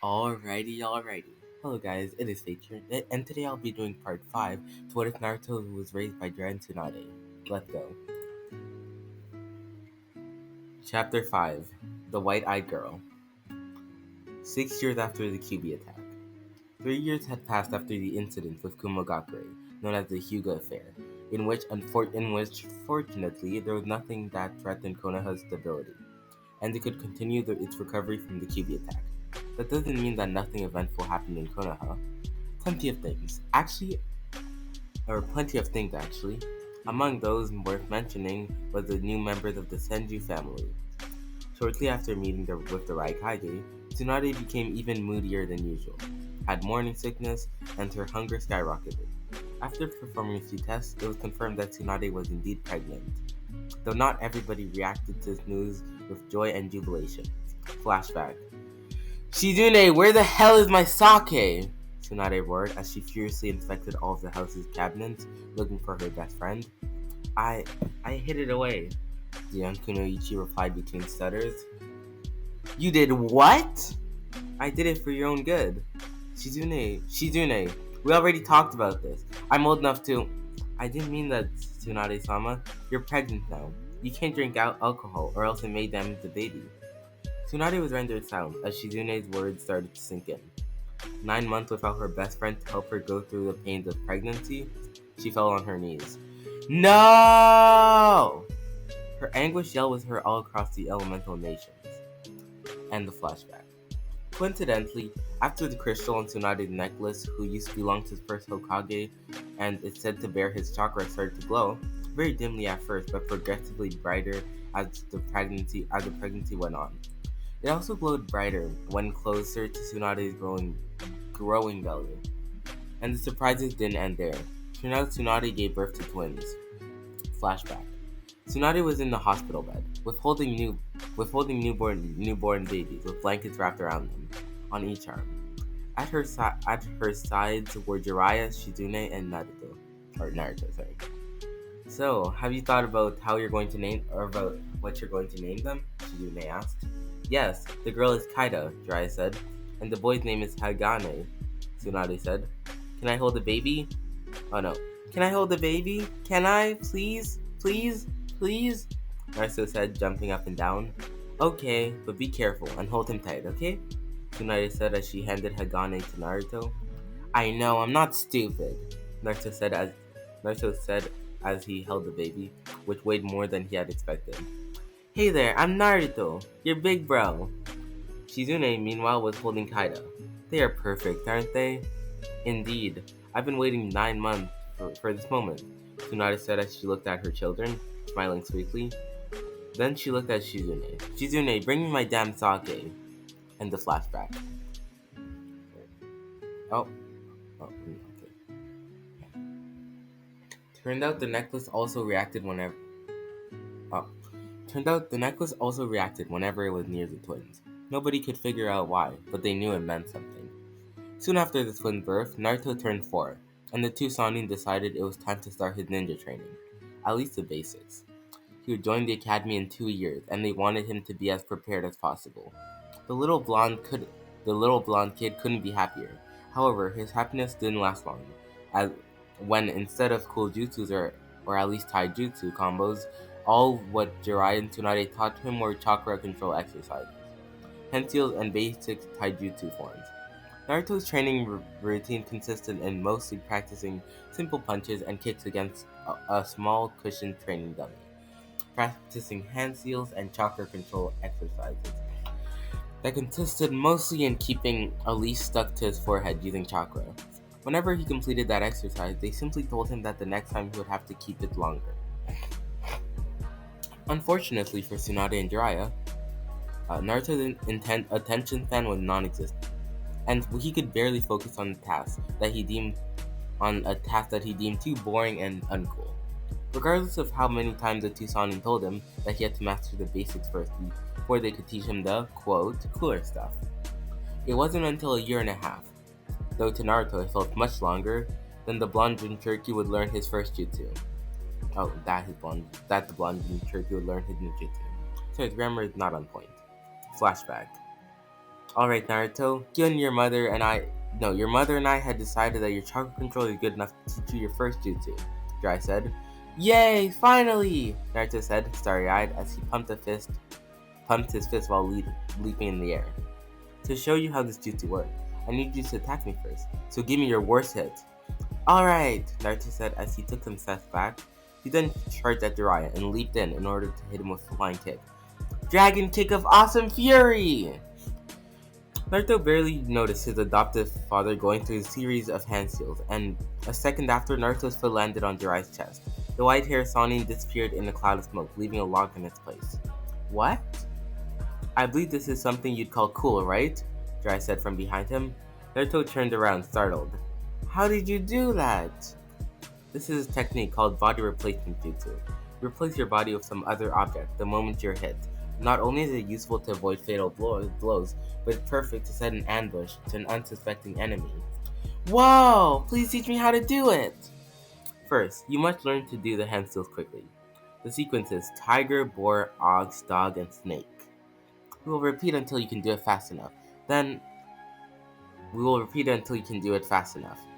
Alrighty. Hello guys, it is Feature, and today I'll be doing part 5 to What If Naruto was raised by Jiraiya and Tsunade. Let's go. Chapter 5 The White-Eyed Girl. 6 years after the QB attack. 3 years had passed after the incident with Kumogakure, known as the Hyuga Affair, in which fortunately there was nothing that threatened Konoha's stability, and it could continue its recovery from the QB attack. That doesn't mean that nothing eventful happened in Konoha. Plenty of things actually. Among those worth mentioning was the new members of the Senju family. Shortly after meeting with the Raikage, Tsunade became even moodier than usual, had morning sickness, and her hunger skyrocketed. After performing a few tests, it was confirmed that Tsunade was indeed pregnant, though not everybody reacted to this news with joy and jubilation. Flashback. Shizune, where the hell is my sake? Tsunade roared as she furiously inspected all of the house's cabinets, looking for her best friend. I hid it away, the young Kunoichi replied between stutters. You did what? I did it for your own good. Shizune, we already talked about this. I'm old enough to... I didn't mean that, Tsunade-sama. You're pregnant now. You can't drink alcohol, or else it may damage the baby. Tsunade was rendered silent as Shizune's words started to sink in. 9 months without her best friend to help her go through the pains of pregnancy, she fell on her knees. No! Her anguished yell was heard all across the elemental nations. And the flashback. Coincidentally, after the crystal on Tsunade's necklace, who used to belong to his first Hokage, and is said to bear his chakra, started to glow, very dimly at first, but progressively brighter as the pregnancy went on. It also glowed brighter when closer to Tsunade's growing belly. And the surprises didn't end there. Turned out Tsunade gave birth to twins. Flashback. Tsunade was in the hospital bed, withholding newborn babies with blankets wrapped around them, on each arm. At her sides were Jiraiya, Shizune, and Naruto. Sorry. So, have you thought about about what you're going to name them? Shizune asked. Yes, the girl is Kaida, Jiraiya said, and the boy's name is Hagane, Tsunade said. Can I hold the baby? Oh no. Can I hold the baby? Can I? Please? Please? Naruto said, jumping up and down. Okay, but be careful and hold him tight, okay? Tsunade said as she handed Hagane to Naruto. I know, I'm not stupid, Naruto said as he held the baby, which weighed more than he had expected. Hey there, I'm Naruto, your big bro. Shizune, meanwhile, was holding Kaida. They are perfect, aren't they? Indeed. I've been waiting 9 months for this moment, Tsunade said as she looked at her children, smiling sweetly. Then she looked at Shizune. Shizune, bring me my damn sake. And the flashback. Okay. Turned out the necklace also reacted whenever it was near the twins. Nobody could figure out why, but they knew it meant something. Soon after the twin birth, Naruto turned 4, and the two Sannin decided it was time to start his ninja training. At least the basics. He would join the academy in 2 years, and they wanted him to be as prepared as possible. The little blonde kid couldn't be happier. However, his happiness didn't last long, as when instead of cool jutsus or at least taijutsu combos, all what Jiraiya and Tsunade taught him were chakra control exercises, henseals, and basic taijutsu forms. Naruto's training routine consisted in mostly practicing simple punches and kicks against a small cushioned training dummy, practicing hand seals and chakra control exercises that consisted mostly in keeping a leash stuck to his forehead using chakra. Whenever he completed that exercise, they simply told him that the next time he would have to keep it longer. Unfortunately for Tsunade and Jiraiya, Naruto's attention span was non-existent, and he could barely focus on a task that he deemed too boring and uncool. Regardless of how many times the two Sannin told him that he had to master the basics first before they could teach him the, quote, cooler stuff. It wasn't until a year and a half, though to Naruto it felt much longer, then the blonde Jinchuriki would learn his first jutsu. The blonde Jinchuriki would learn his ninjutsu. So his grammar is not on point. Flashback. Alright, Naruto, you and your mother and I. No, your mother and I had decided that your chakra control is good enough to teach you your first jutsu. Jiraiya said. Yay, finally! Naruto said, starry-eyed, as he pumped his fist while leaping in the air. To show you how this jutsu works, I need you to attack me first, so give me your worst hit. Alright, Naruto said as he took some steps back. He then charged at Jiraiya and leaped in order to hit him with a flying kick. Dragon Kick of Awesome Fury! Naruto barely noticed his adoptive father going through a series of hand seals, and a second after, Naruto's foot landed on Jiraiya's chest. The white-haired Sannin disappeared in a cloud of smoke, leaving a log in its place. What? I believe this is something you'd call cool, right? Jiraiya said from behind him. Naruto turned around, startled. How did you do that? This is a technique called body replacement jutsu. Replace your body with some other object the moment you're hit. Not only is it useful to avoid fatal blows, but it's perfect to set an ambush to an unsuspecting enemy. Whoa! Please teach me how to do it! First, you must learn to do the hand seals quickly. The sequence is tiger, boar, ox, dog, and snake. We will repeat until you can do it fast enough.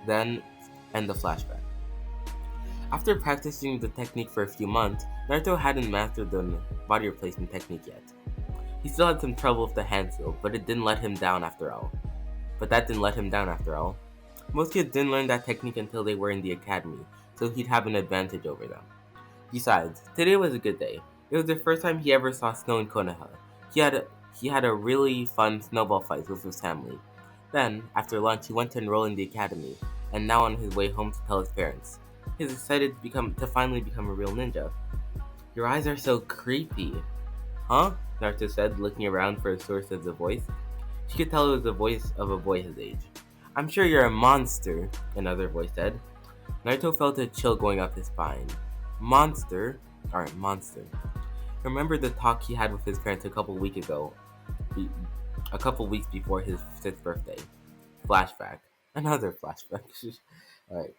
Then end the flashback. After practicing the technique for a few months, Naruto hadn't mastered the body replacement technique yet. He still had some trouble with the hand seal, but that didn't let him down after all. Most kids didn't learn that technique until they were in the academy, so he'd have an advantage over them. Besides, today was a good day. It was the first time he ever saw snow in Konoha. He had a really fun snowball fight with his family. Then, after lunch, he went to enroll in the academy, and now on his way home to tell his parents. He's excited to finally become a real ninja. Your eyes are so creepy. Huh? Naruto said, looking around for a source of the voice. She could tell it was the voice of a boy his age. I'm sure you're a monster, another voice said. Naruto felt a chill going up his spine. Monster. Remember the talk he had with his parents a couple weeks before his 5th birthday. Flashback. Another flashback. Alright.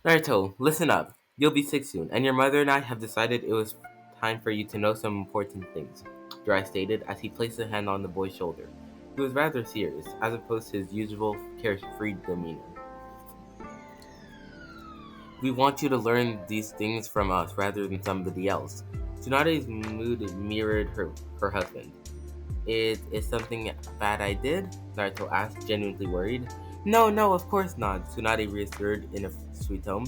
Naruto, listen up. You'll be 6 soon, and your mother and I have decided it was time for you to know some important things, Jiraiya stated as he placed a hand on the boy's shoulder. He was rather serious, as opposed to his usual carefree demeanor. We want you to learn these things from us rather than somebody else. Tsunade's mood mirrored her husband. Is something bad I did? Naruto asked, genuinely worried. No, of course not, Tsunade reassured in a sweet tone.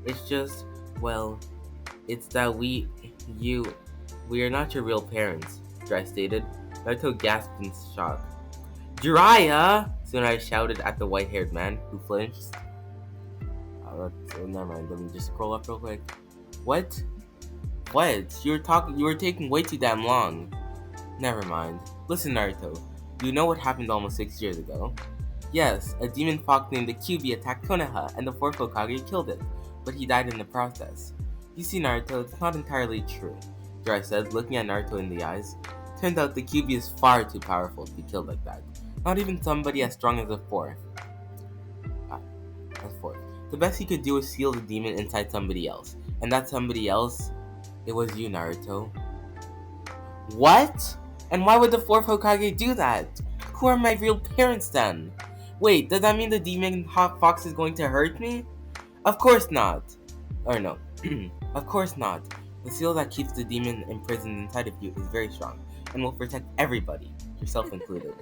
It's just, well, it's that we are not your real parents, Jiraiya stated. Naruto gasped in shock. Jiraiya! Tsunade shouted at the white-haired man, who flinched. Never mind, let me just scroll up real quick. What? You were taking way too damn long. Never mind. Listen, Naruto. You know what happened almost 6 years ago? Yes, a demon fox named the Kyuubi attacked Konoha, and the 4th Hokage killed it, but he died in the process. You see, Naruto, it's not entirely true, Jiraiya said, looking at Naruto in the eyes. Turns out the Kyuubi is far too powerful to be killed like that. Not even somebody as strong as the 4th. The best he could do was seal the demon inside somebody else, and that somebody else, it was you, Naruto. What? And why would the 4th Hokage do that? Who are my real parents then? Wait, does that mean the demon fox is going to hurt me? Of course not. Or no. Of course not. The seal that keeps the demon imprisoned inside of you is very strong, and will protect everybody, yourself included.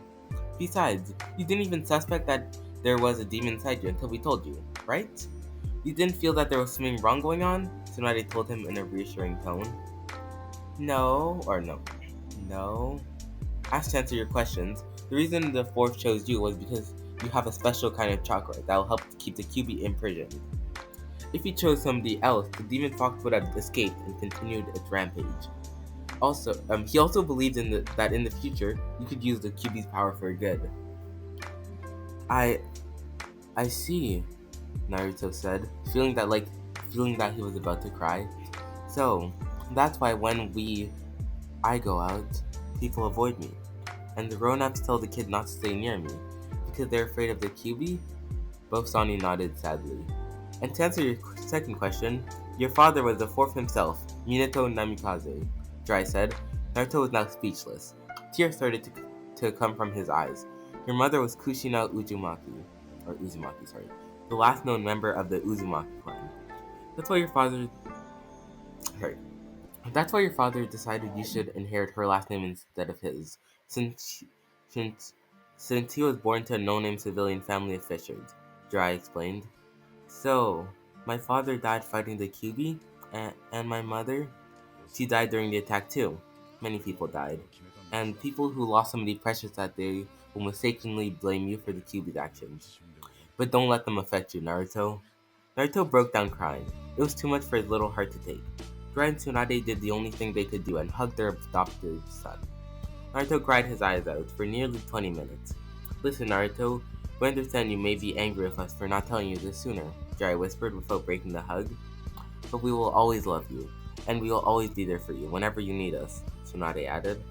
Besides, you didn't even suspect that there was a demon inside you until we told you, right? You didn't feel that there was something wrong going on? Tsunade told him in a reassuring tone. No. As to answer your questions, the reason the 4th chose you was because you have a special kind of chakra that will help keep the Kyuubi imprisoned. If you chose somebody else, the demon fox would have escaped and continued its rampage. Also, he also believed that in the future, you could use the Kyuubi's power for good. I see, Naruto said, feeling that he was about to cry. So, that's why when I go out, people avoid me. And the grown-ups tell the kid not to stay near me, because they're afraid of the Kyuubi? Both Sannin nodded sadly. And to answer your second question, your father was the 4th himself, Minato Namikaze, Jiraiya said. Naruto was now speechless. Tears started to come from his eyes. Your mother was Kushina Uzumaki, sorry, the last known member of the Uzumaki clan. That's why your father, sorry, that's why your father decided you should inherit her last name instead of his, since since since he was born to a no-name civilian family of fishers. Jiraiya explained. So, my father died fighting the Kyuubi, and my mother, she died during the attack too. Many people died, and people who lost somebody precious that day will mistakenly blame you for the Kyuubi's actions. But don't let them affect you, Naruto. Naruto broke down crying. It was too much for his little heart to take. Jiraiya and Tsunade did the only thing they could do and hugged their adopted son. Naruto cried his eyes out for nearly 20 minutes. Listen, Naruto, we understand you may be angry with us for not telling you this sooner, Jiraiya whispered without breaking the hug. But we will always love you, and we will always be there for you whenever you need us, Tsunade added.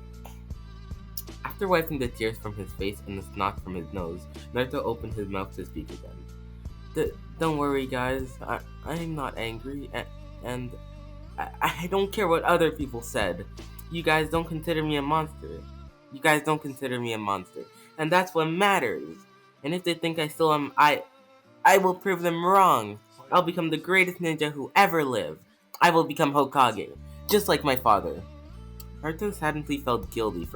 After wiping the tears from his face and the snot from his nose, Naruto opened his mouth to speak again. Don't worry, guys. I'm not angry, and I don't care what other people said. You guys don't consider me a monster. You guys don't consider me a monster, and that's what matters. And if they think I still am, I will prove them wrong. I'll become the greatest ninja who ever lived. I will become Hokage, just like my father. Naruto suddenly felt guilty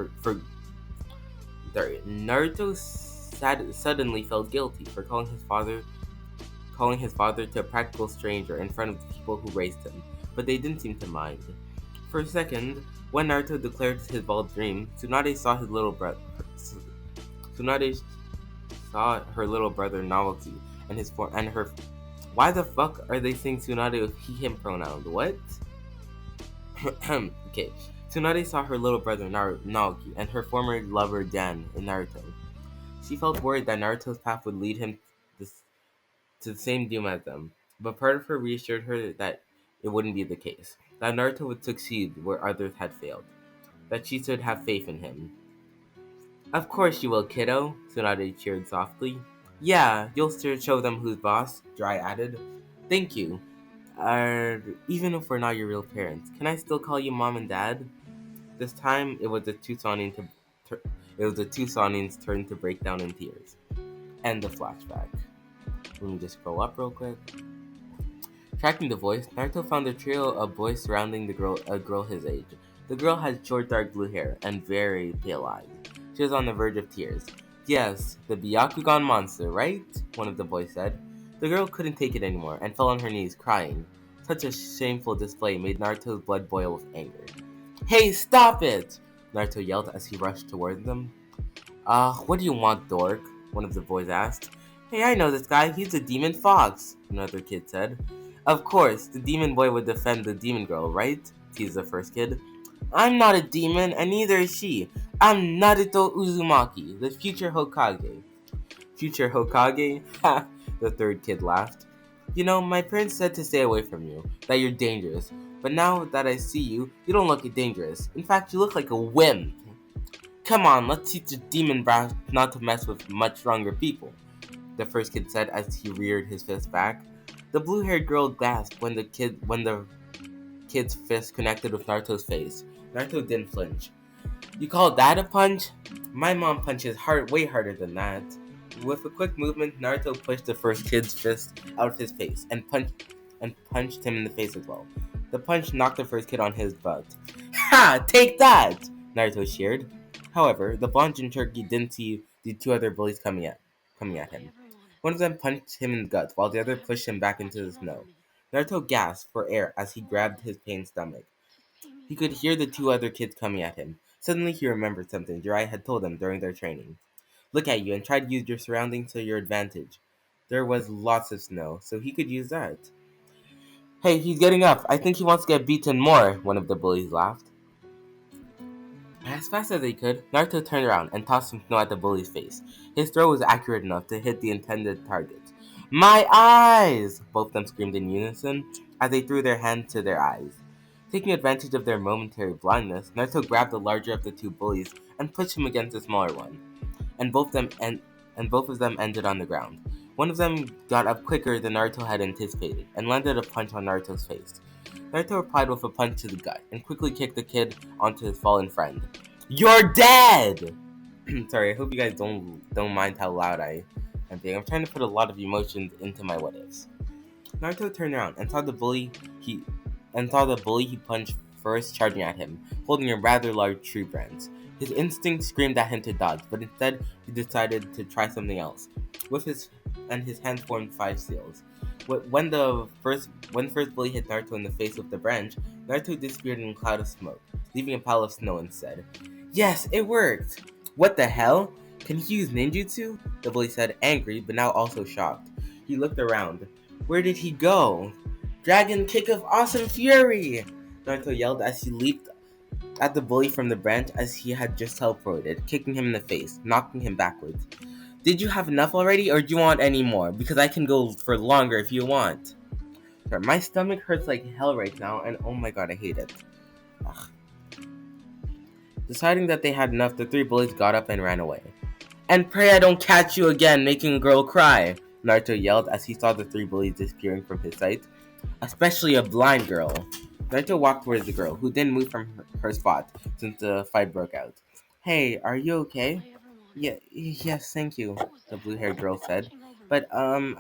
suddenly felt guilty for calling his father to a practical stranger in front of the people who raised him, but they didn't seem to mind. For a second, when Naruto declared his bold dream, Tsunade saw his little brother. Tsunade saw her little brother Naoki and his form and her. Why the fuck are they saying Tsunade with he/him pronouns? What? Okay. Tsunade saw her little brother Naoki and her former lover Dan in Naruto. She felt worried that Naruto's path would lead him this, to the same doom as them, but part of her reassured her that it wouldn't be the case, that Naruto would succeed where others had failed, that she should have faith in him. Of course you will, kiddo, Tsunade cheered softly. Yeah, you'll show them who's boss, Dry added. Thank you. Even if we're not your real parents, can I still call you mom and dad? This time, it was the two Sonins' turn to break down in tears. End the flashback. Let me just scroll up real quick. Tracking the voice, Naruto found a trio of boys surrounding a girl his age. The girl had short dark blue hair and very pale eyes. She was on the verge of tears. Yes, the Byakugan monster, right? One of the boys said. The girl couldn't take it anymore and fell on her knees, crying. Such a shameful display made Naruto's blood boil with anger. Hey, stop it! Naruto yelled as he rushed towards them. What do you want, dork? One of the boys asked. Hey, I know this guy. He's a demon fox, another kid said. Of course, the demon boy would defend the demon girl, right? Teased the first kid. I'm not a demon, and neither is she. I'm Naruto Uzumaki, the future Hokage. Future Hokage? Ha! The third kid laughed. You know, my parents said to stay away from you, that you're dangerous. But now that I see you, you don't look dangerous. In fact, you look like a wimp. Come on, let's teach the demon brat not to mess with much stronger people, the first kid said as he reared his fist back. The blue-haired girl gasped when the kid's fist connected with Naruto's face. Naruto didn't flinch. You call that a punch? My mom punches way harder than that. With a quick movement, Naruto pushed the first kid's fist out of his face and punched him in the face as well. The punch knocked the first kid on his butt. Ha! Take that! Naruto cheered. However, the blonde turkey didn't see the two other bullies coming at him. One of them punched him in the gut, while the other pushed him back into the snow. Naruto gasped for air as he grabbed his pained stomach. He could hear the two other kids coming at him. Suddenly he remembered something Jiraiya had told him during their training. Look at you and try to use your surroundings to your advantage. There was lots of snow, so he could use that. Hey, he's getting up. I think he wants to get beaten more, one of the bullies laughed. As fast as he could, Naruto turned around and tossed some snow at the bully's face. His throw was accurate enough to hit the intended target. My eyes! Both of them screamed in unison as they threw their hands to their eyes. Taking advantage of their momentary blindness, Naruto grabbed the larger of the two bullies and pushed him against the smaller one, and both of them ended on the ground. One of them got up quicker than Naruto had anticipated and landed a punch on Naruto's face. Naruto replied with a punch to the gut and quickly kicked the kid onto his fallen friend. You're dead! Sorry, I hope you guys don't mind how loud I'm being. I'm trying to put a lot of emotions into my what ifs. Naruto turned around and he saw the bully he punched first charging at him, holding a rather large tree branch. His instinct screamed at him to dodge, but instead he decided to try something else. His hands formed 5 seals. When the first bully hit Naruto in the face with the branch, Naruto disappeared in a cloud of smoke, leaving a pile of snow instead. Yes, it worked! What the hell? Can he use ninjutsu? The bully said, angry, but now also shocked. He looked around. Where did he go? Dragon Kick of Awesome Fury! Naruto yelled as he leaped at the bully from the branch as he had just teleported, kicking him in the face, knocking him backwards. Did you have enough already, or do you want any more? Because I can go for longer if you want. Sorry, my stomach hurts like hell right now, and oh my god, I hate it. Ugh. Deciding that they had enough, the 3 bullies got up and ran away. And pray I don't catch you again making a girl cry, Naruto yelled as he saw the 3 bullies disappearing from his sight. Especially a blind girl. Naruto walked towards the girl, who didn't move from her spot since the fight broke out. Hey, are you okay? Yes, thank you, the blue-haired girl said. But, I'm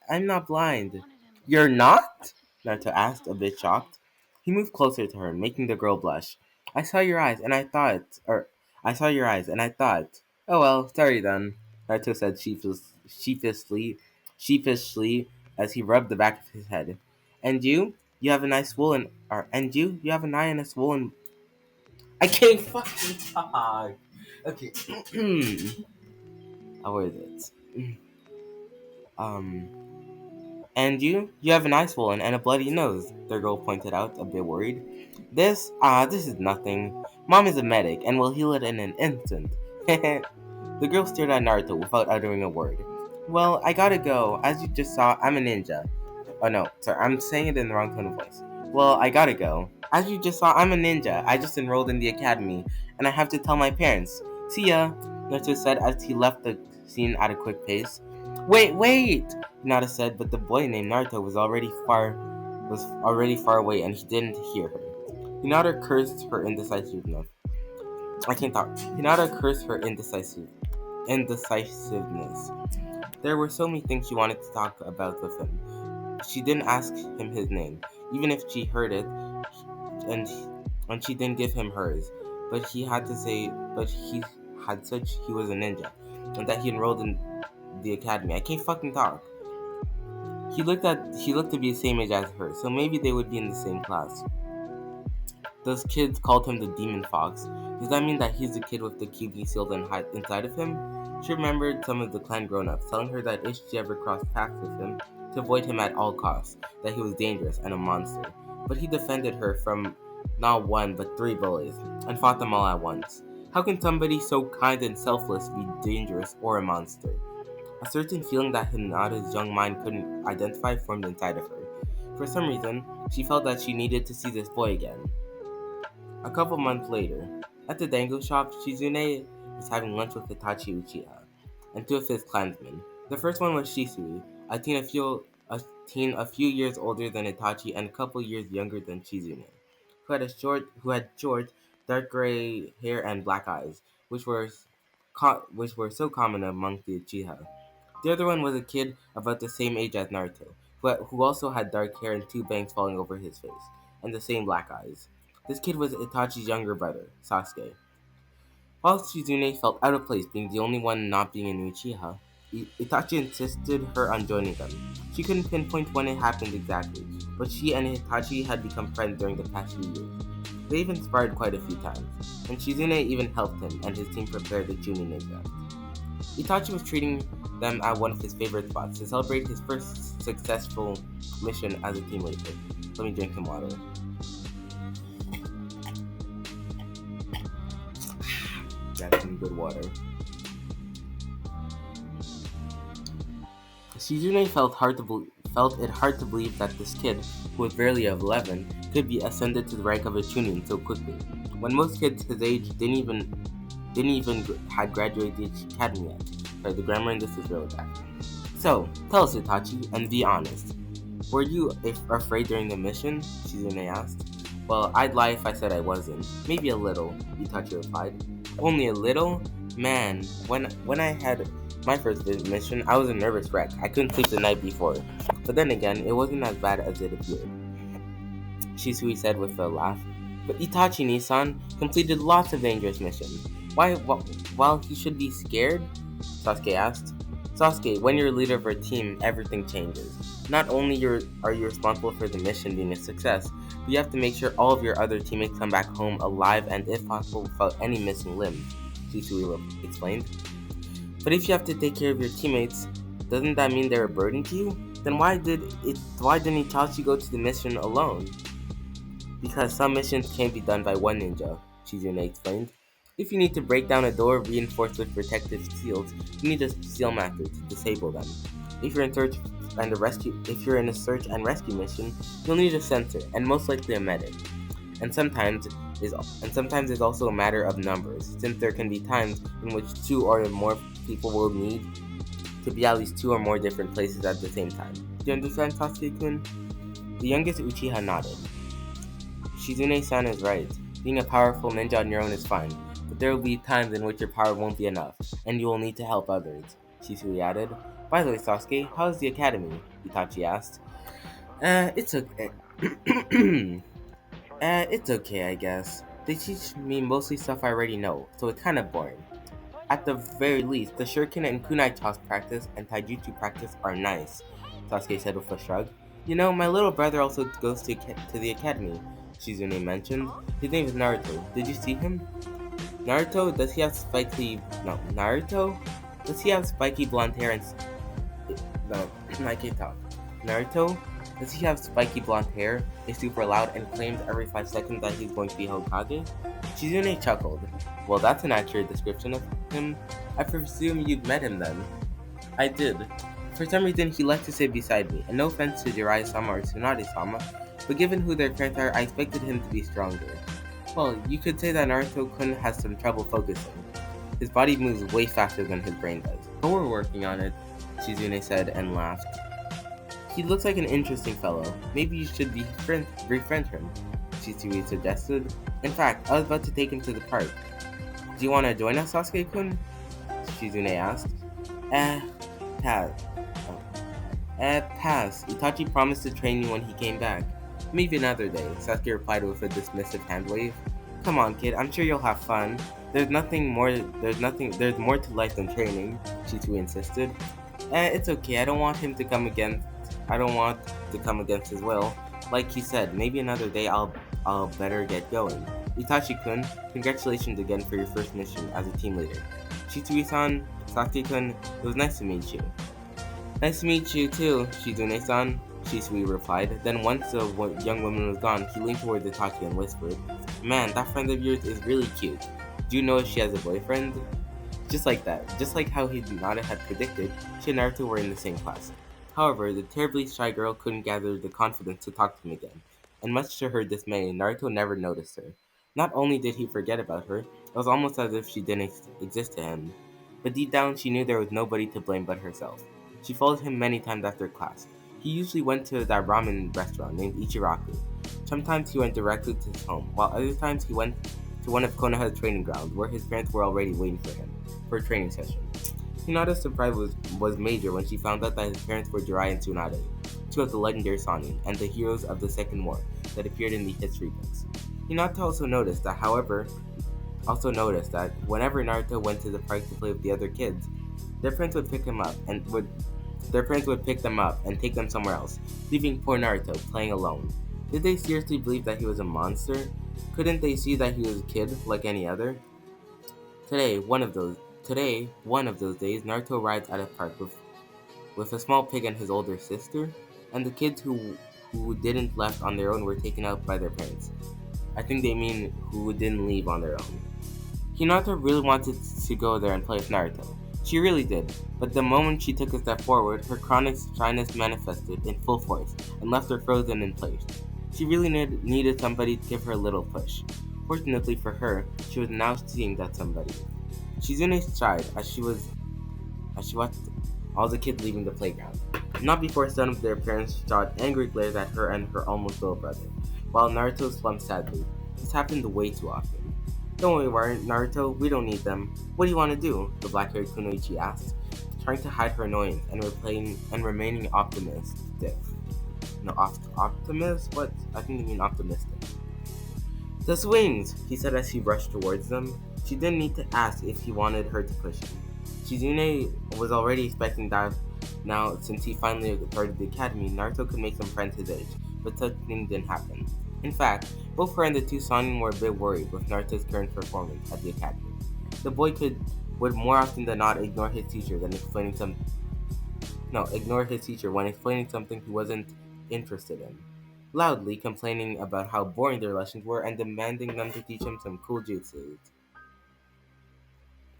not blind. You're not? Naruto asked, a bit shocked. He moved closer to her, making the girl blush. I saw your eyes, and I thought, oh well, sorry then, Naruto said sheepishly, as he rubbed the back of his head. And you? You have a nice swollen, you have an eye and a swollen. I can't fucking talk. Okay. How is it? Um. And you have an eye swollen and a bloody nose, the girl pointed out, a bit worried. This is nothing. Mom is a medic and will heal it in an instant. The girl stared at Naruto without uttering a word. Well, I gotta go. As you just saw, I'm a ninja. Oh no, sorry, I'm saying it in the wrong tone of voice. Well, I gotta go. As you just saw, I'm a ninja. I just enrolled in the academy, and I have to tell my parents. See ya, Naruto said as he left the scene at a quick pace. Wait! Hinata said, but the boy named Naruto was already far away and he didn't hear her. Hinata cursed her indecisiveness. I can't talk. Hinata cursed her indecisiveness. There were so many things she wanted to talk about with him. She didn't ask him his name, even if she heard it, and she didn't give him hers. But he had said he was a ninja, and that he enrolled in the academy. I can't fucking talk. He looked to be the same age as her, so maybe they would be in the same class. Those kids called him the Demon Fox. Does that mean that he's the kid with the Kyuubi sealed inside of him? She remembered some of the clan grown-ups telling her that if she ever crossed paths with him, to avoid him at all costs, that he was dangerous and a monster. But he defended her from not 1 but 3 bullies, and fought them all at once. How can somebody so kind and selfless be dangerous or a monster? A certain feeling that Hinata's young mind couldn't identify formed inside of her. For some reason, she felt that she needed to see this boy again. A couple months later, at the dango shop, Tsunade was having lunch with Itachi Uchiha and 2 of his clansmen. The first one was Shisui, a teen a few years older than Itachi and a couple years younger than Chizune, who had short, dark gray hair and black eyes, which were so common among the Uchiha. The other one was a kid about the same age as Naruto, who also had dark hair and 2 bangs falling over his face, and the same black eyes. This kid was Itachi's younger brother, Sasuke. While Chizune felt out of place being the only one not being an Uchiha, Itachi insisted her on joining them. She couldn't pinpoint when it happened exactly, but she and Itachi had become friends during the past few years. They even sparred quite a few times, and Chizune even helped him and his team prepare the Chunin exam. Itachi was treating them at one of his favorite spots to celebrate his first successful mission as a team leader. Let me drink some water. That's some good water. Shizune felt it hard to believe that this kid, who was barely 11, could be ascended to the rank of a Chunin so quickly, when most kids his age didn't even had graduated the academy yet. Sorry, the grammar in this is really bad. So, tell us, Itachi, and be honest. Were you afraid during the mission? Shizune asked. Well, I'd lie if I said I wasn't. Maybe a little, Itachi replied. Only a little? Man, when I had my first mission, I was a nervous wreck. I couldn't sleep the night before. But then again, it wasn't as bad as it appeared, Shisui said with a laugh. But Itachi Nissan completed lots of dangerous missions. Why, while he should be scared? Sasuke asked. Sasuke, when you're a leader of a team, everything changes. Not only are you responsible for the mission being a success, but you have to make sure all of your other teammates come back home alive and, if possible, without any missing limbs, Shisui explained. But if you have to take care of your teammates, doesn't that mean they're a burden to you? Then why didn't Itachi go to the mission alone? Because some missions can't be done by one ninja, Shizune explained. If you need to break down a door reinforced with protective seals, you need a seal master to disable them. If you're in a search and rescue mission, you'll need a sensor and most likely a medic. And sometimes it's also a matter of numbers, since there can be times in which two or more people will need to be at least two or more different places at the same time. Do you understand, Sasuke-kun? The youngest Uchiha nodded. Shizune-san is right. Being a powerful ninja on your own is fine, but there will be times in which your power won't be enough, and you will need to help others, Shisui added. By the way, Sasuke, how's the academy? Itachi asked. It's okay. It's okay, I guess. They teach me mostly stuff I already know, so it's kinda boring. At the very least, the shuriken and kunai toss practice and taijutsu practice are nice, Sasuke said with a shrug. You know, my little brother also goes to the academy, Shizune mentioned. His name is Naruto. Did you see him? Naruto? Does he have spiky... No, Naruto? Does he have spiky blonde hair and... No, I can't talk. Naruto? Does he have spiky blonde hair, is super loud, and claims every 5 seconds that he's going to be Hokage? Shizune chuckled. Well, that's an accurate description of him. I presume you've met him then. I did. For some reason, he liked to sit beside me, and no offense to Jiraiya-sama or Tsunade-sama, but given who their parents are, I expected him to be stronger. Well, you could say that Naruto-kun has some trouble focusing. His body moves way faster than his brain does. But we're working on it, Shizune said and laughed. He looks like an interesting fellow. Maybe you should befriend him, Shisui suggested. In fact, I was about to take him to the park. Do you want to join us, Sasuke-kun? Shizune asked. Pass. Pass. Itachi promised to train you when he came back. Maybe another day, Sasuke replied with a dismissive hand wave. Come on, kid, I'm sure you'll have fun. There's more to life than training, Shisui insisted. It's okay, I don't want to come against his will. Like he said, maybe another day I'll better get going. Itachi-kun, congratulations again for your first mission as a team leader. Shisui-san, Sasuke-kun, it was nice to meet you. Nice to meet you too, Shizune-san, Shisui replied. Then once the young woman was gone, he leaned toward Itachi and whispered, Man, that friend of yours is really cute. Do you know if she has a boyfriend? Just like that, just like how Hinata had predicted, she and Naruto were in the same class. However, the terribly shy girl couldn't gather the confidence to talk to him again, and much to her dismay, Naruto never noticed her. Not only did he forget about her, it was almost as if she didn't exist to him. But deep down, she knew there was nobody to blame but herself. She followed him many times after class. He usually went to that ramen restaurant named Ichiraku. Sometimes he went directly to his home, while other times he went to one of Konoha's training grounds, where his parents were already waiting for him for a training session. Hinata's surprise was major when she found out that his parents were Jiraiya and Tsunade, two of the legendary Sannin, and the heroes of the Second War that appeared in the history books. Hinata also noticed that whenever Naruto went to the park to play with the other kids, their parents would pick them up and take them somewhere else, leaving poor Naruto playing alone. Did they seriously believe that he was a monster? Couldn't they see that he was a kid like any other? Today, one of those days, Naruto arrived at a park with a small pig and his older sister, and the kids who didn't left on their own were taken out by their parents. I think they mean who didn't leave on their own. Hinata really wanted to go there and play with Naruto. She really did, but the moment she took a step forward, her chronic shyness manifested in full force and left her frozen in place. She really needed somebody to give her a little push. Fortunately for her, she was now seeing that somebody. Shizune sighed as she watched all the kids leaving the playground. Not before some of their parents shot angry glares at her and her almost little brother, while Naruto slumped sadly. This happened way too often. Don't worry, Naruto, we don't need them. What do you want to do? The black-haired Kunoichi asked, trying to hide her annoyance and remaining optimistic. No, optimist? What? I think you mean optimistic. The swings, he said as he rushed towards them. She didn't need to ask if he wanted her to push him. Shizune was already expecting that now, since he finally started the academy, Naruto could make some friends his age, but such thing didn't happen. In fact, both her and the two Sannin were a bit worried with Naruto's current performance at the academy. The boy would more often than not ignore his teacher ignore his teacher when explaining something he wasn't interested in, loudly complaining about how boring their lessons were and demanding them to teach him some cool jutsus.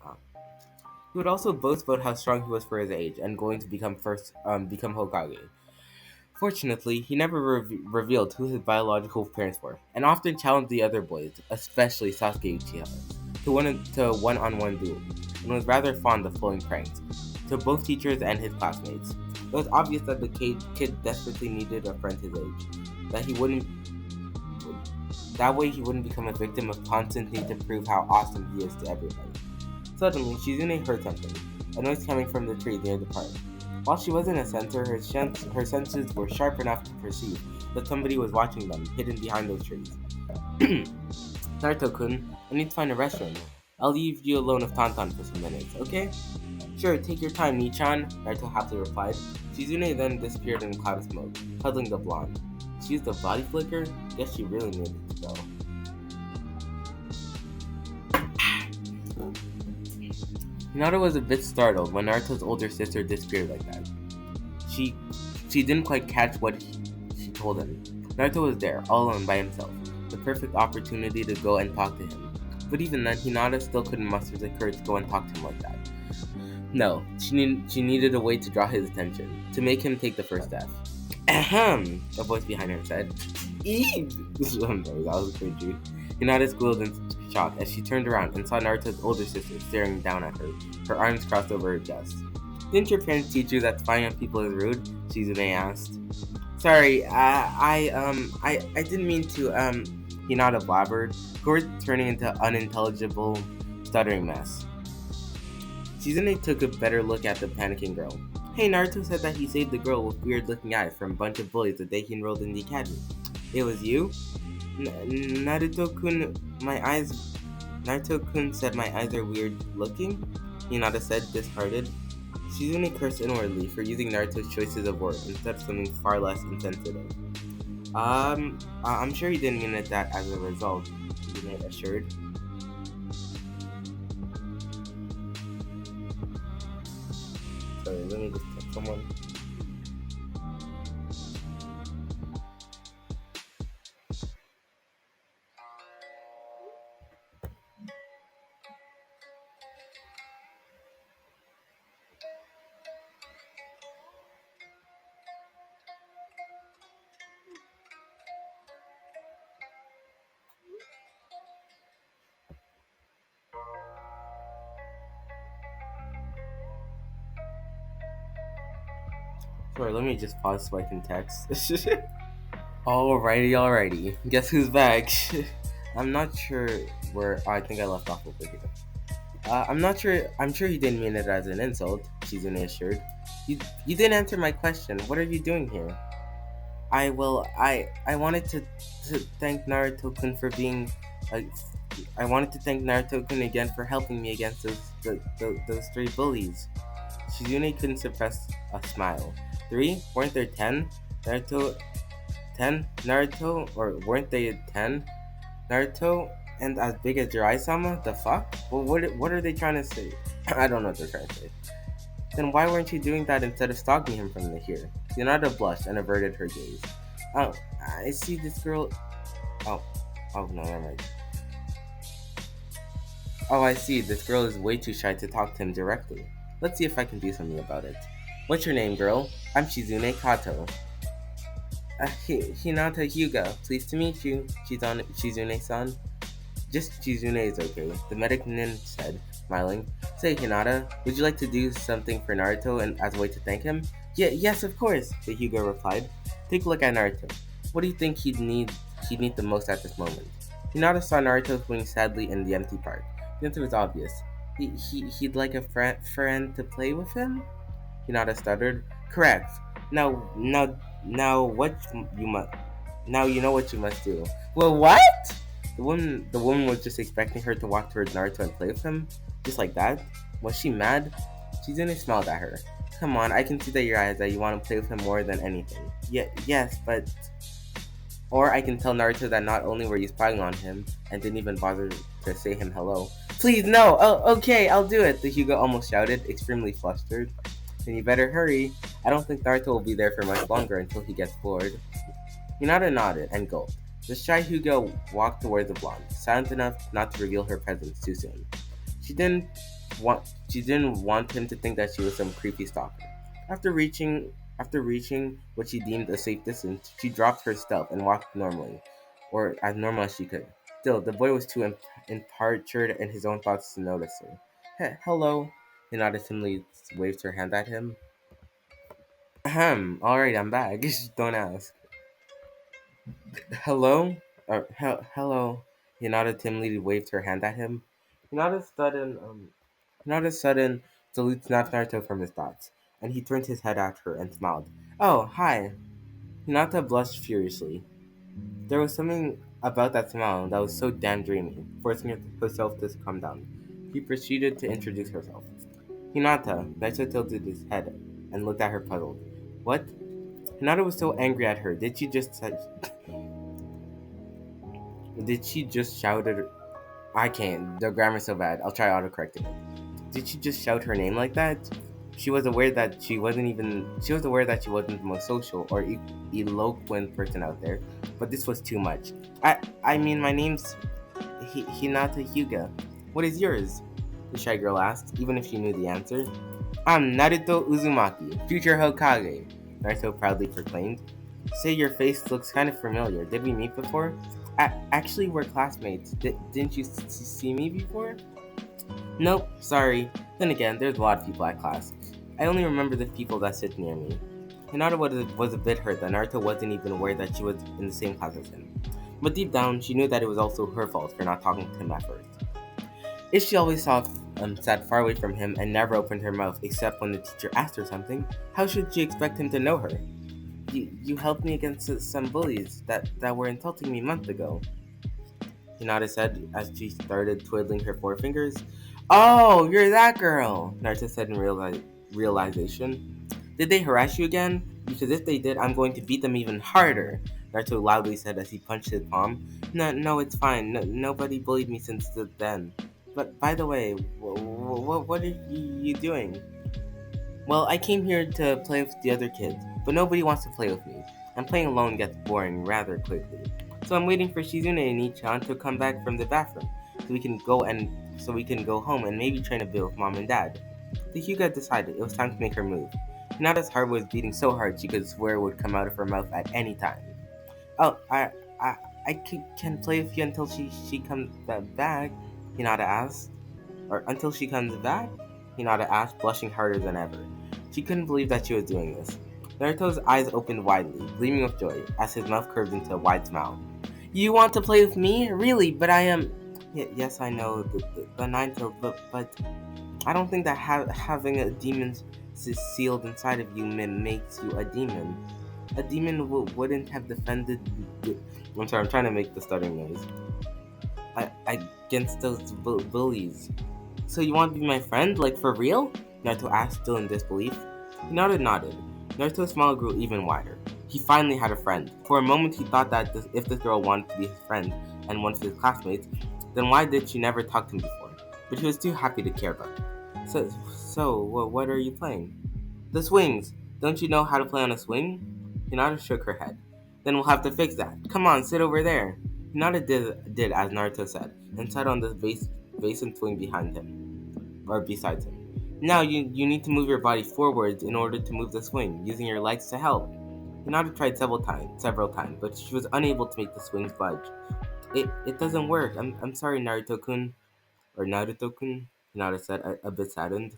Uh, he would also boast about how strong he was for his age and going to become Hokage. Fortunately, he never revealed who his biological parents were, and often challenged the other boys, especially Sasuke Uchiha, to one-on-one duel, and was rather fond of pulling pranks to both teachers and his classmates. It was obvious that the kid desperately needed a friend his age, that way he wouldn't become a victim of constant need to prove how awesome he is to everybody. Suddenly, Shizune heard something, a noise coming from the tree near the park. While she wasn't a sensor, her senses were sharp enough to perceive that somebody was watching them, hidden behind those trees. Naruto-kun, I need to find a restroom. I'll leave you alone with Tantan for some minutes, okay? Sure, take your time, Nichan, Naruto happily replied. Shizune then disappeared in a cloud of smoke, huddling the blonde. She used a body flicker? Guess she really needed to go. Hinata was a bit startled when Naruto's older sister disappeared like that. She didn't quite catch what she told him. Naruto was there, all alone by himself, the perfect opportunity to go and talk to him. But even then, Hinata still couldn't muster the courage to go and talk to him like that. No, she needed a way to draw his attention, to make him take the first step. Ahem! A voice behind her said. Eee! I'm sorry, that was cringy. Hinata squealed in shock as she turned around and saw Naruto's older sister staring down at her arms crossed over her chest. Didn't your parents teach you that spying on people is rude? Shizune asked. Sorry, I didn't mean to, Hinata blabbered, words turning into unintelligible, stuttering mess. Shizune took a better look at the panicking girl. Hey, Naruto said that he saved the girl with weird-looking eyes from a bunch of bullies the day he enrolled in the academy. It was you? Naruto-kun, Naruto-kun said my eyes are weird-looking? Hinata said, disheartened. Shizune cursed inwardly for using Naruto's choices of words instead of something far less insensitive. I'm sure he didn't mean it that as a result, Shizune assured. Sorry, let me just text someone. Sorry, let me just pause so I can text. Alrighty. Guess who's back? I'm not sure where. I think I left off over here. I'm not sure. I'm sure you didn't mean it as an insult, Shizune assured. You didn't answer my question. What are you doing here? I wanted to thank Naruto-kun for being. Uh, I wanted to thank Naruto-kun again for helping me against those three bullies. Shizune couldn't suppress a smile. 3? Weren't there 10? Naruto 10? Naruto? Or weren't they 10? Naruto? And as big as Jiraiya-sama? The fuck? Well, what are they trying to say? I don't know what they're trying to say. Then why weren't you doing that instead of stalking him from here? Hinata blushed and averted her gaze. Oh, I see this girl... Oh no, never mind. Oh, I see. This girl is way too shy to talk to him directly. Let's see if I can do something about it. What's your name, girl? I'm Shizune Kato. Hinata Hyuga. Pleased to meet you, Shizune-san. Just Shizune is okay, the medic nin said, smiling. Say, Hinata, would you like to do something for Naruto and as a way to thank him? Yes, of course, the Hugo replied. Take a look at Naruto. What do you think he'd need the most at this moment? Hinata saw Naruto swing sadly in the empty park. The answer was obvious. He'd like a friend to play with him? Hinata stuttered. Correct. Now, what you must, now you know what you must do. Well, what? The woman was just expecting her to walk towards Naruto and play with him, just like that. Was she mad? Shizune smiled at her. Come on, I can see that your eyes that you want to play with him more than anything. Yes, but or I can tell Naruto that not only were you spying on him and didn't even bother to say him hello. Please, no! Oh, okay, I'll do it, the Hugo almost shouted, extremely flustered. Then you better hurry. I don't think Naruto will be there for much longer until he gets bored. Hinata nodded and gulped. The shy Hugo walked towards the blonde, silent enough not to reveal her presence too soon. She didn't want him to think that she was some creepy stalker. After reaching what she deemed a safe distance, she dropped her stealth and walked normally, or as normal as she could. Still, the boy was too enraptured in his own thoughts to notice her. Hello, Hinata timidly waved her hand at him. Ahem, alright, I'm back. Don't ask. Hello? Hello. Hinata timidly waved her hand at him. Hinata's sudden, um, Hinata's sudden salute snapped Naruto from his thoughts, and he turned his head at her and smiled. Oh, hi. Hinata blushed furiously. There was something about that smile that was so damn dreamy, forcing herself to calm down. She proceeded to introduce herself. Hinata, Naruto tilted his head and looked at her puzzled. What? Hinata was so angry at her. Did she just shout at her? I can't. The grammar's so bad. I'll try autocorrecting it. Did she just shout her name like that? She was aware that she wasn't the most social or eloquent person out there, but this was too much. I mean, my name's Hinata Hyuga. What is yours? The shy girl asked, even if she knew the answer. I'm Naruto Uzumaki, future Hokage, Naruto proudly proclaimed. Say, your face looks kind of familiar. Did we meet before? Actually, we're classmates. Didn't you see me before? Nope, sorry. Then again, there's a lot of people at class. I only remember the people that sit near me. Hinata was a bit hurt that Naruto wasn't even aware that she was in the same class as him. But deep down, she knew that it was also her fault for not talking to him at first. If she always sat far away from him and never opened her mouth except when the teacher asked her something, how should she expect him to know her? You helped me against some bullies that were insulting me a month ago, Hinata said as she started twiddling her forefingers. Oh, you're that girl, Naruto said in realization. Did they harass you again? Because if they did, I'm going to beat them even harder, Naruto loudly said as he punched his palm. No, it's fine. Nobody bullied me since then. But by the way, what are you doing? Well, I came here to play with the other kids, but nobody wants to play with me, and playing alone gets boring rather quickly. So I'm waiting for Shizune and Ichan to come back from the bathroom, so we can go home and maybe train a bit with mom and dad. The Hyuga decided it was time to make her move. Hinata's heart was beating so hard she could swear it would come out of her mouth at any time. Oh, I can play with you until she comes back, Hinata asked. Or until she comes back? Hinata asked, blushing harder than ever. She couldn't believe that she was doing this. Naruto's eyes opened widely, gleaming with joy, as his mouth curved into a wide smile. You want to play with me? Really? But I am... Yes, I know, the nine-tailed, but I don't think that having a demon sealed inside of you makes you a demon. A demon wouldn't have defended... I'm sorry, I'm trying to make the stuttering noise. Against those bullies. So you want to be my friend, like for real? Naruto asked, still in disbelief. Hinata nodded. Naruto's smile grew even wider. He finally had a friend. For a moment he thought that if this girl wanted to be his friend and one of his classmates, then why did she never talk to him before? But he was too happy to care about her. What are you playing? The swings. Don't you know how to play on a swing? Hinata shook her head. Then we'll have to fix that. Come on, sit over there. Hinata did as Naruto said, and sat on the basin swing behind him, or beside him. Now you need to move your body forwards in order to move the swing, using your legs to help. Hinata tried several times, but she was unable to make the swings budge. It doesn't work. I'm sorry, Naruto-kun, or Naruto-kun, Hinata said, a bit saddened.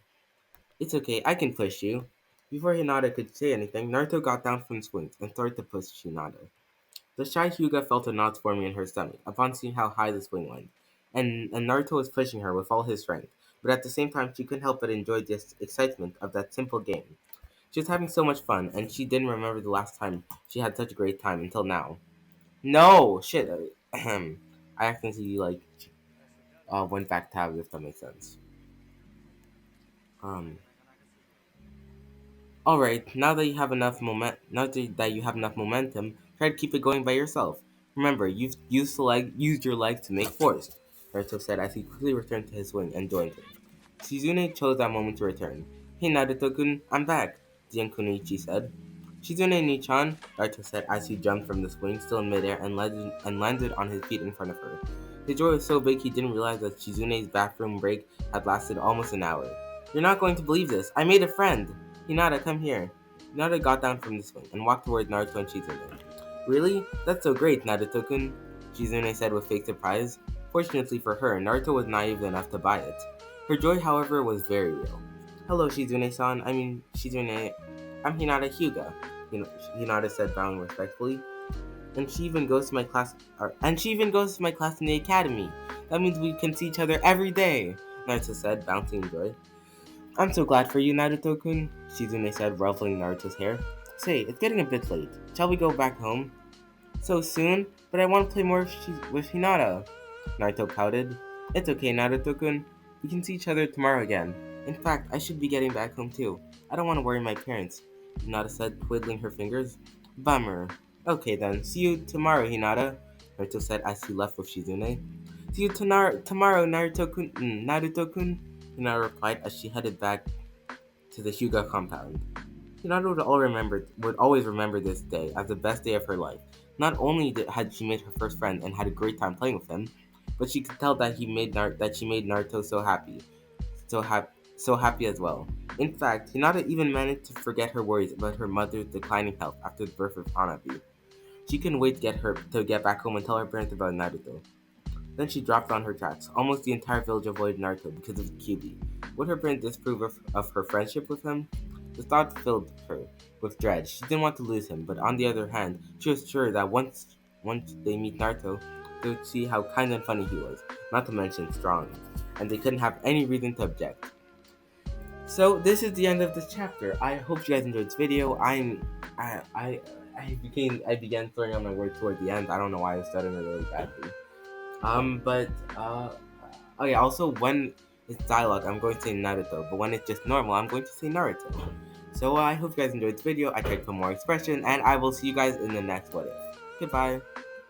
It's okay, I can push you. Before Hinata could say anything, Naruto got down from the swings and started to push Tsunade. The shy Hyuga felt a knot forming in her stomach upon seeing how high the swing went, and Naruto was pushing her with all his strength, but at the same time she couldn't help but enjoy the excitement of that simple game. She was having so much fun, and she didn't remember the last time she had such a great time until now. No! Shit. I accidentally, went back tab, if that makes sense. Um, Alright, now that you have enough momentum, try to keep it going by yourself. Remember, you've used your legs to make force, Naruto said as he quickly returned to his swing and joined him. Shizune chose that moment to return. Hey Naruto-kun, I'm back, Jian Kunichi said. Shizune-ni-chan, Naruto said as he jumped from the swing still in midair and landed on his feet in front of her. His joy was so big he didn't realize that Shizune's bathroom break had lasted almost an hour. You're not going to believe this. I made a friend! Hinata, come here. Hinata got down from the swing and walked towards Naruto and Shizune. Really? That's so great, Naruto-kun, Shizune said with fake surprise. Fortunately for her, Naruto was naive enough to buy it. Her joy, however, was very real. Hello, Shizune-san. Shizune. I'm Hinata Hyuga, Hinata said, bowing respectfully. And she even goes to my class. And she even goes to my class in the academy. That means we can see each other every day, Naruto said, bouncing in joy. I'm so glad for you, Naruto-kun, Shizune said, ruffling Naruto's hair. Say, it's getting a bit late. Shall we go back home? So soon? But I want to play more with Hinata. Naruto pouted. It's okay, Naruto-kun. We can see each other tomorrow again. In fact, I should be getting back home too. I don't want to worry my parents, Hinata said, twiddling her fingers. Bummer. Okay then, see you tomorrow, Hinata, Naruto said as he left with Shizune. See you tomorrow, Naruto-kun, Naruto-kun, Hinata replied as she headed back to the Hyuga compound. Hinata would always remember this day as the best day of her life. Not only had she made her first friend and had a great time playing with him, but she could tell that she made Naruto so happy as well. In fact, Hinata even managed to forget her worries about her mother's declining health after the birth of Hanabi. She couldn't wait to get back home and tell her parents about Naruto. Then she dropped on her tracks. Almost the entire village avoided Naruto because of the QB. Would her parents disapprove of her friendship with him? The thought filled her with dread. She didn't want to lose him, but on the other hand, she was sure that once they meet Naruto, they would see how kind and funny he was, not to mention strong, and they couldn't have any reason to object. So this is the end of this chapter. I hope you guys enjoyed this video. I began throwing on my words toward the end. I don't know why I was stuttering really badly. Oh yeah, also when it's dialogue, I'm going to say Naruto, but when it's just normal, I'm going to say Naruto. So I hope you guys enjoyed this video. I tried to put more expression, and I will see you guys in the next What If. Goodbye.